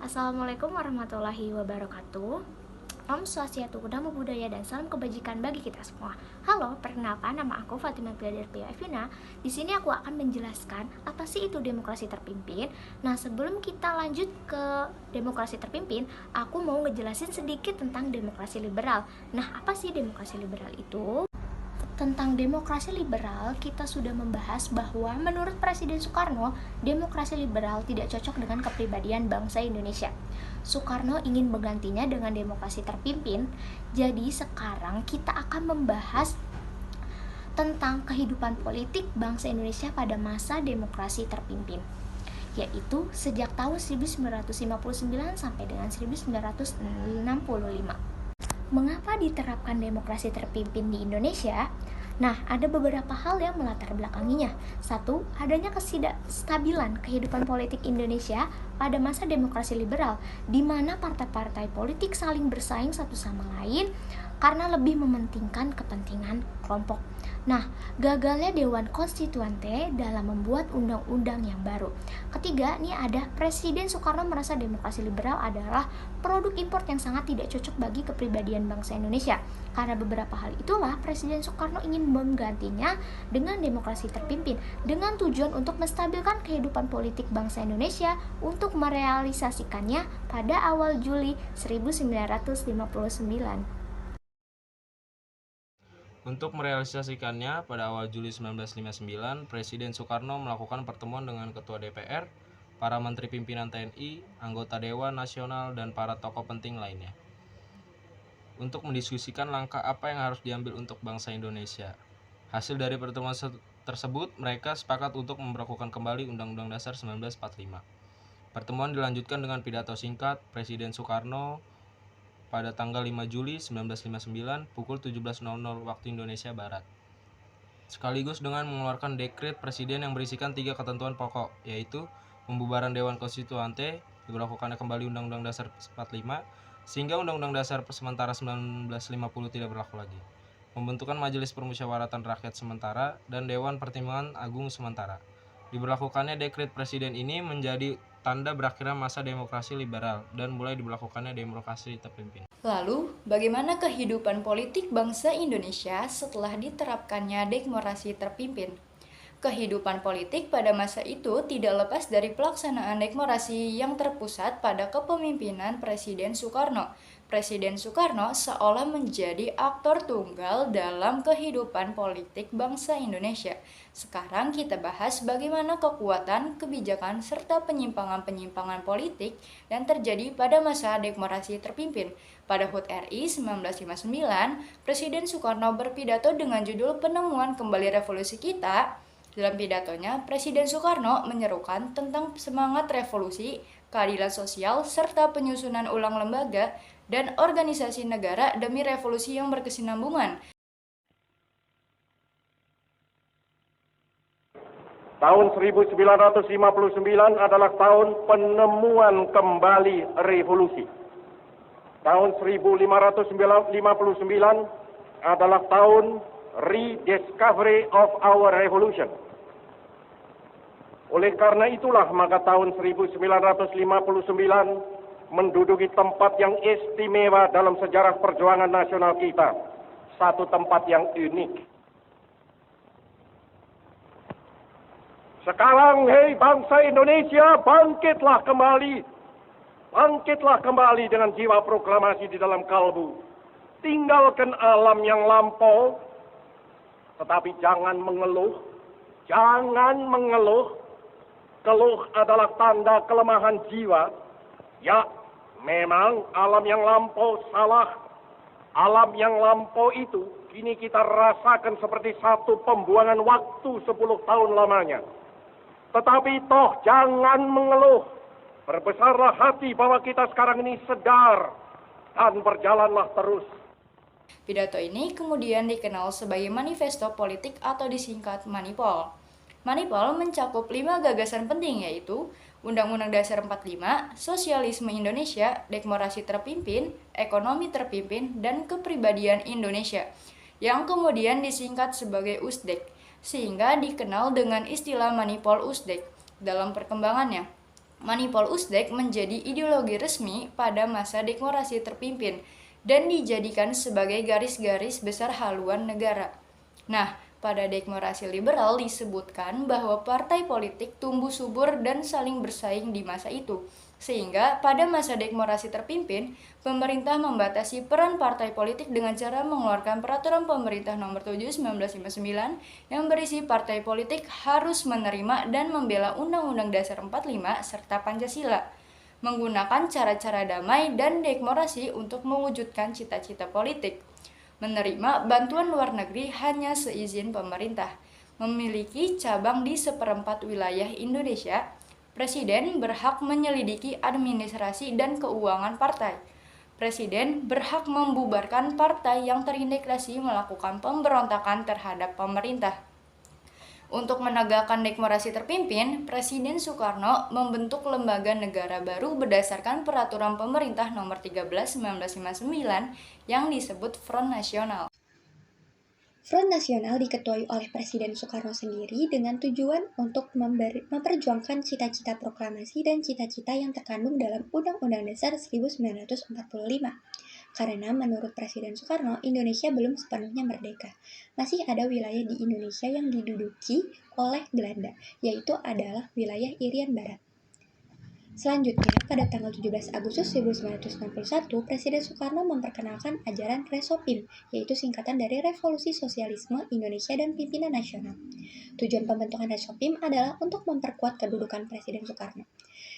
Assalamualaikum warahmatullahi wabarakatuh. Om Swastiastu, Namo Buddhaya, dan salam kebajikan bagi kita semua. Halo, perkenalkan nama aku Fatimah Pia Evina. Di sini aku akan menjelaskan apa sih itu demokrasi terpimpin. Nah, sebelum kita lanjut ke demokrasi terpimpin, aku mau ngejelasin sedikit tentang demokrasi liberal. Nah, apa sih demokrasi liberal itu? Tentang demokrasi liberal, kita sudah membahas bahwa menurut Presiden Soekarno, demokrasi liberal tidak cocok dengan kepribadian bangsa Indonesia. Soekarno ingin menggantinya dengan demokrasi terpimpin. Jadi sekarang kita akan membahas tentang kehidupan politik bangsa Indonesia pada masa demokrasi terpimpin, yaitu sejak tahun 1959 sampai dengan 1965. Mengapa diterapkan demokrasi terpimpin di Indonesia? Nah, ada beberapa hal yang melatar belakanginya. Satu, adanya ketidakstabilan kehidupan politik Indonesia pada masa demokrasi liberal, di mana partai-partai politik saling bersaing satu sama lain karena lebih mementingkan kepentingan kelompok. Nah, gagalnya Dewan Konstituante dalam membuat undang-undang yang baru. Ketiga, ini ada Presiden Soekarno merasa demokrasi liberal adalah produk impor yang sangat tidak cocok bagi kepribadian bangsa Indonesia. Karena beberapa hal itulah, Presiden Soekarno ingin menggantinya dengan demokrasi terpimpin dengan tujuan untuk menstabilkan kehidupan politik bangsa Indonesia untuk merealisasikannya pada awal Juli 1959. Untuk merealisasikannya, pada awal Juli 1959, Presiden Soekarno melakukan pertemuan dengan Ketua DPR, para Menteri Pimpinan TNI, anggota Dewan Nasional, dan para tokoh penting lainnya, untuk mendiskusikan langkah apa yang harus diambil untuk bangsa Indonesia. Hasil dari pertemuan tersebut, mereka sepakat untuk memberlakukan kembali Undang-Undang Dasar 1945. Pertemuan dilanjutkan dengan pidato singkat Presiden Soekarno pada tanggal 5 Juli 1959 pukul 17.00 waktu Indonesia Barat, sekaligus dengan mengeluarkan dekret presiden yang berisikan 3 ketentuan pokok, yaitu pembubaran Dewan Konstituante, diberlakukannya kembali Undang-Undang Dasar 45, sehingga Undang-Undang Dasar sementara 1950 tidak berlaku lagi, pembentukan Majelis Permusyawaratan Rakyat sementara, dan Dewan Pertimbangan Agung sementara. Diberlakukannya dekret presiden ini menjadi tanda berakhirnya masa demokrasi liberal dan mulai diberlakukannya demokrasi terpimpin. Lalu, bagaimana kehidupan politik bangsa Indonesia setelah diterapkannya demokrasi terpimpin? Kehidupan politik pada masa itu tidak lepas dari pelaksanaan demokrasi yang terpusat pada kepemimpinan Presiden Soekarno. Presiden Soekarno seolah menjadi aktor tunggal dalam kehidupan politik bangsa Indonesia. Sekarang kita bahas bagaimana kekuatan, kebijakan, serta penyimpangan-penyimpangan politik yang terjadi pada masa demokrasi terpimpin. Pada HUT RI 1959, Presiden Soekarno berpidato dengan judul Penemuan Kembali Revolusi Kita. Dalam pidatonya, Presiden Soekarno menyerukan tentang semangat revolusi, keadilan sosial, serta penyusunan ulang lembaga dan organisasi negara demi revolusi yang berkesinambungan. Tahun 1959 adalah tahun penemuan kembali revolusi. Tahun 1559 adalah tahun rediscovery of our revolution. Oleh karena itulah maka tahun 1959 menduduki tempat yang istimewa dalam sejarah perjuangan nasional kita. Satu tempat yang unik. Sekarang, hei bangsa Indonesia, bangkitlah kembali. Bangkitlah kembali dengan jiwa proklamasi di dalam kalbu. Tinggalkan alam yang lampau, tetapi jangan mengeluh. Jangan mengeluh. Keluh adalah tanda kelemahan jiwa. Ya, memang alam yang lampau salah. Alam yang lampau itu kini kita rasakan seperti satu pembuangan waktu 10 tahun lamanya. Tetapi toh jangan mengeluh. Berbesarlah hati bahwa kita sekarang ini sedar dan berjalanlah terus. Pidato ini kemudian dikenal sebagai Manifesto Politik atau disingkat Manipol. Manipol mencakup 5 gagasan penting, yaitu Undang-Undang Dasar 45, Sosialisme Indonesia, Demokrasi Terpimpin, Ekonomi Terpimpin, dan Kepribadian Indonesia, yang kemudian disingkat sebagai USDEK, sehingga dikenal dengan istilah Manipol USDEK dalam perkembangannya. Manipul Uzbek menjadi ideologi resmi pada masa demokrasi terpimpin dan dijadikan sebagai garis-garis besar haluan negara. Nah, pada demokrasi liberal disebutkan bahwa partai politik tumbuh subur dan saling bersaing di masa itu. Sehingga pada masa demokrasi terpimpin, pemerintah membatasi peran partai politik dengan cara mengeluarkan Peraturan Pemerintah Nomor 7 1959 yang berisi partai politik harus menerima dan membela Undang-Undang Dasar 45 serta Pancasila, menggunakan cara-cara damai dan demokrasi untuk mewujudkan cita-cita politik. Menerima bantuan luar negeri hanya seizin pemerintah. Memiliki cabang di seperempat wilayah Indonesia, Presiden berhak menyelidiki administrasi dan keuangan partai. Presiden berhak membubarkan partai yang terindikasi melakukan pemberontakan terhadap pemerintah. Untuk menegakkan demokrasi terpimpin, Presiden Soekarno membentuk lembaga negara baru berdasarkan Peraturan Pemerintah Nomor 13 1959 yang disebut Front Nasional. Front Nasional diketuai oleh Presiden Soekarno sendiri dengan tujuan untuk memperjuangkan cita-cita proklamasi dan cita-cita yang terkandung dalam Undang-Undang Dasar 1945. Karena menurut Presiden Soekarno, Indonesia belum sepenuhnya merdeka. Masih ada wilayah di Indonesia yang diduduki oleh Belanda, yaitu adalah wilayah Irian Barat. Selanjutnya, pada tanggal 17 Agustus 1961, Presiden Soekarno memperkenalkan ajaran Resopim, yaitu singkatan dari Revolusi Sosialisme Indonesia dan Pimpinan Nasional. Tujuan pembentukan Resopim adalah untuk memperkuat kedudukan Presiden Soekarno.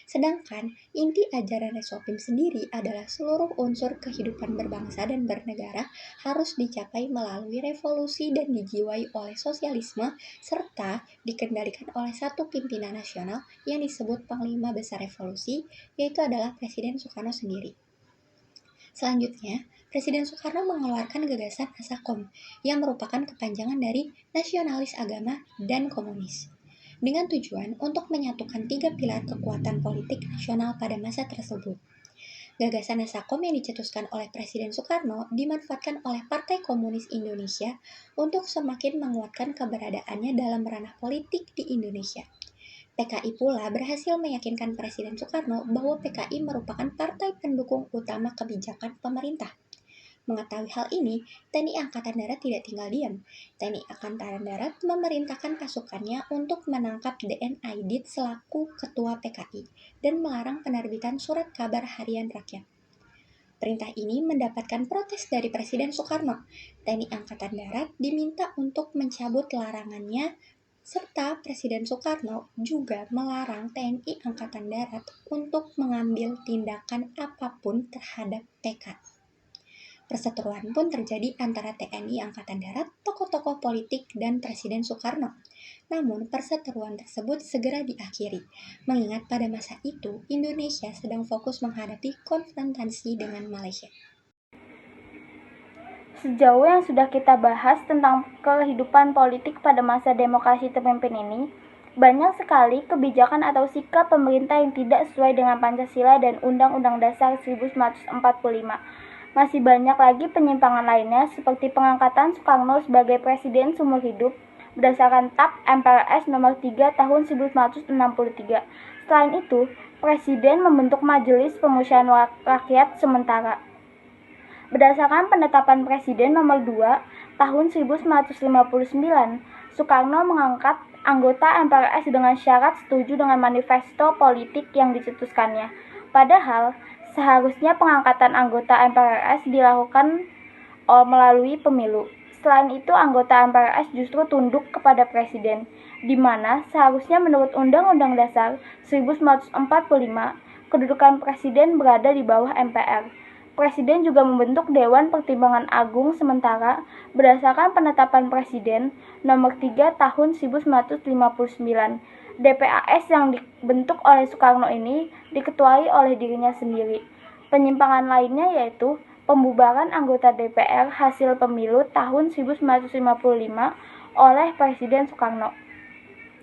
Sedangkan, inti ajaran Resopim sendiri adalah seluruh unsur kehidupan berbangsa dan bernegara harus dicapai melalui revolusi dan dijiwai oleh sosialisme, serta dikendalikan oleh satu pimpinan nasional yang disebut Panglima Besar Revolusi, yaitu adalah Presiden Soekarno sendiri. Selanjutnya, Presiden Soekarno mengeluarkan gagasan Nasakom yang merupakan kepanjangan dari nasionalis agama dan komunis, dengan tujuan untuk menyatukan 3 pilar kekuatan politik nasional pada masa tersebut. Gagasan Nasakom yang dicetuskan oleh Presiden Soekarno dimanfaatkan oleh Partai Komunis Indonesia untuk semakin menguatkan keberadaannya dalam ranah politik di Indonesia. PKI pula berhasil meyakinkan Presiden Soekarno bahwa PKI merupakan partai pendukung utama kebijakan pemerintah. Mengetahui hal ini, TNI Angkatan Darat tidak tinggal diam. TNI Angkatan Darat memerintahkan pasukannya untuk menangkap DN Aidit selaku ketua PKI dan melarang penerbitan surat kabar harian rakyat. Perintah ini mendapatkan protes dari Presiden Soekarno. TNI Angkatan Darat diminta untuk mencabut larangannya, serta Presiden Soekarno juga melarang TNI Angkatan Darat untuk mengambil tindakan apapun terhadap PKI. Perseteruan pun terjadi antara TNI Angkatan Darat, tokoh-tokoh politik, dan Presiden Soekarno. Namun, perseteruan tersebut segera diakhiri, mengingat pada masa itu Indonesia sedang fokus menghadapi konfrontasi dengan Malaysia. Sejauh yang sudah kita bahas tentang kehidupan politik pada masa demokrasi terpimpin ini, banyak sekali kebijakan atau sikap pemerintah yang tidak sesuai dengan Pancasila dan Undang-Undang Dasar 1945. Masih banyak lagi penyimpangan lainnya seperti pengangkatan Soekarno sebagai presiden seumur hidup berdasarkan TAP MPRS nomor 3 tahun 1963. Selain itu, presiden membentuk Majelis Pemusyawaratan Rakyat sementara. Berdasarkan penetapan Presiden nomor 2 tahun 1959, Soekarno mengangkat anggota MPRS dengan syarat setuju dengan manifesto politik yang dicetuskannya. Padahal, seharusnya pengangkatan anggota MPRS dilakukan melalui pemilu. Selain itu, anggota MPRS justru tunduk kepada Presiden, di mana seharusnya menurut Undang-Undang Dasar 1945, kedudukan Presiden berada di bawah MPR. Presiden juga membentuk Dewan Pertimbangan Agung sementara berdasarkan penetapan Presiden nomor 3 tahun 1959. DPAS yang dibentuk oleh Soekarno ini diketuai oleh dirinya sendiri. Penyimpangan lainnya yaitu pembubaran anggota DPR hasil pemilu tahun 1955 oleh Presiden Soekarno.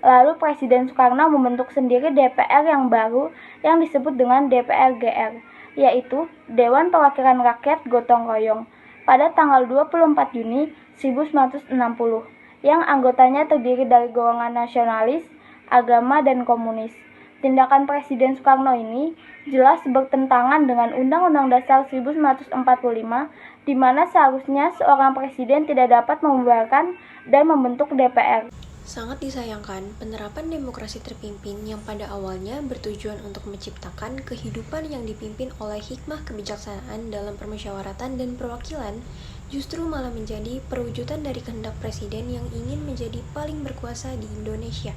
Lalu Presiden Soekarno membentuk sendiri DPR yang baru yang disebut dengan DPR-GR, yaitu Dewan Perwakilan Rakyat Gotong Royong, pada tanggal 24 Juni 1960, yang anggotanya terdiri dari golongan nasionalis, agama, dan komunis. Tindakan Presiden Soekarno ini jelas bertentangan dengan Undang-Undang Dasar 1945, di mana seharusnya seorang presiden tidak dapat membubarkan dan membentuk DPR. Sangat disayangkan, penerapan demokrasi terpimpin yang pada awalnya bertujuan untuk menciptakan kehidupan yang dipimpin oleh hikmah kebijaksanaan dalam permusyawaratan dan perwakilan, justru malah menjadi perwujudan dari kehendak presiden yang ingin menjadi paling berkuasa di Indonesia.